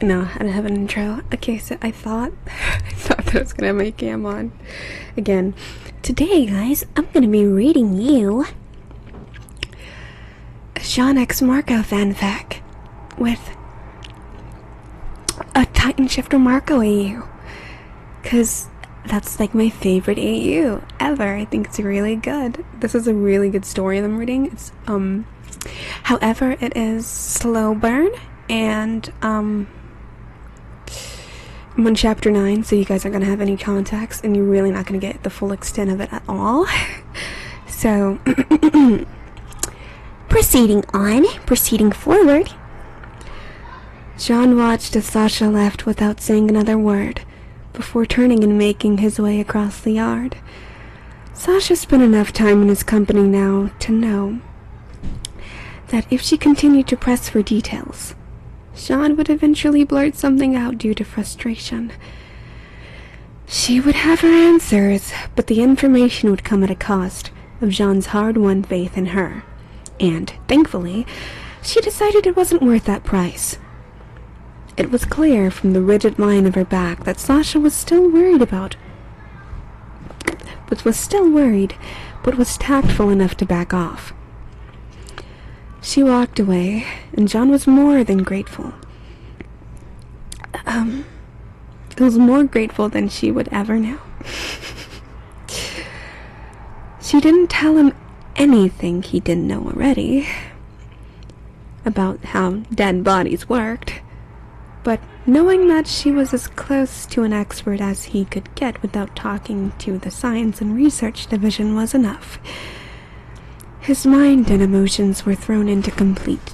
No, I don't have an intro. Okay, so I thought that I was gonna have my cam on again. Today, guys, I'm gonna be reading you a Sean X Marco fanfic with a Titan Shifter Marco AU. Cause that's like my favorite AU ever. I think it's really good. This is a really good story that I'm reading. It's however, it is slow burn, and I'm on chapter 9, so you guys aren't gonna have any context, and you're really not gonna get the full extent of it at all. So proceeding forward. John watched as Sasha left without saying another word, before turning and making his way across the yard. Sasha spent enough time in his company now to know that if she continued to press for details, Sean would eventually blurt something out due to frustration. She would have her answers, but the information would come at a cost of Jean's hard-won faith in her, and, thankfully, she decided it wasn't worth that price. It was clear from the rigid line of her back that Sasha was still worried, but was tactful enough to back off. She walked away, and John was more than grateful. It was more grateful than she would ever know. She didn't tell him anything he didn't know already about how dead bodies worked, but knowing that she was as close to an expert as he could get without talking to the Science and Research Division was enough. His mind and emotions were thrown into complete...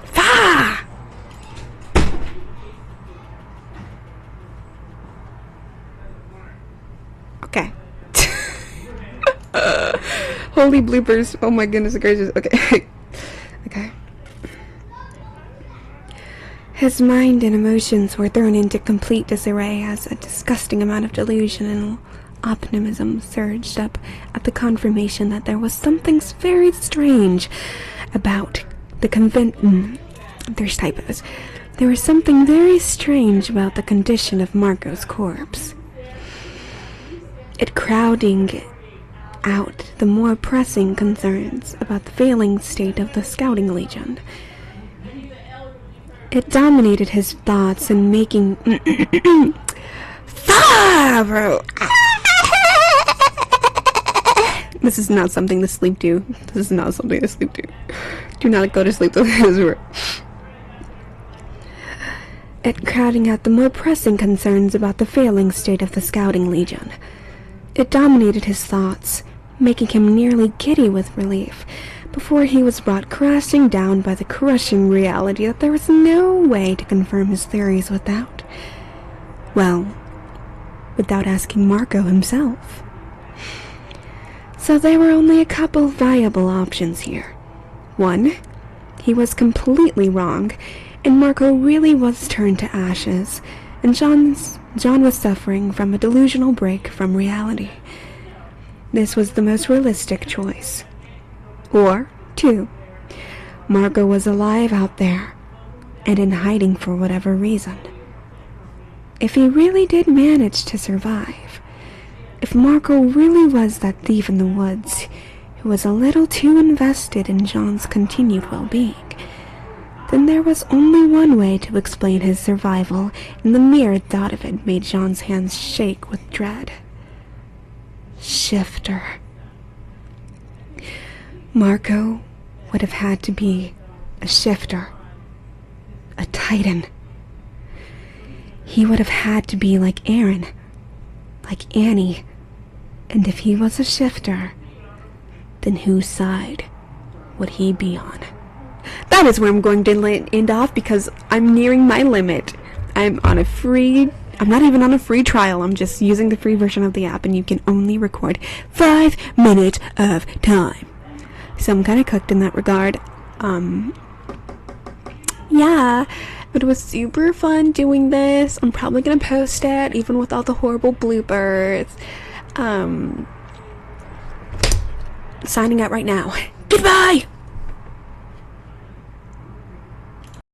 Fah! Okay. Holy bloopers. Oh my goodness gracious. Okay. Okay. His mind and emotions were thrown into complete disarray as a disgusting amount of delusion and optimism surged up at the confirmation that there was something very strange about the there's typos. There was something very strange about the condition of Marco's corpse. It crowding out the more pressing concerns about the failing state of the Scouting Legion. It dominated his thoughts and making... bro! This is not something to sleep to. This is not something to sleep to. Do not go to sleep to this. It crowding out the more pressing concerns about the failing state of the Scouting Legion. It dominated his thoughts, making him nearly giddy with relief, before he was brought crashing down by the crushing reality that there was no way to confirm his theories without asking Marco himself. So there were only a couple viable options here. One, he was completely wrong, and Marco really was turned to ashes, and John was suffering from a delusional break from reality. This was the most realistic choice. Or, 2, Marco was alive out there, and in hiding for whatever reason. If he really did manage to survive, if Marco really was that thief in the woods who was a little too invested in John's continued well-being, then there was only one way to explain his survival, and the mere thought of it made John's hands shake with dread. Shifter. Marco would have had to be a shifter, a Titan. He would have had to be like Aaron, like Annie, and if he was a shifter, then whose side would he be on? That is where I'm going to end off because I'm nearing my limit. I'm not even on a free trial. I'm just using the free version of the app, and you can only record 5 minutes of time. So I'm kind of cooked in that regard. Yeah, but it was super fun doing this. I'm probably gonna post it, even with all the horrible bloopers. Signing out right now. Goodbye!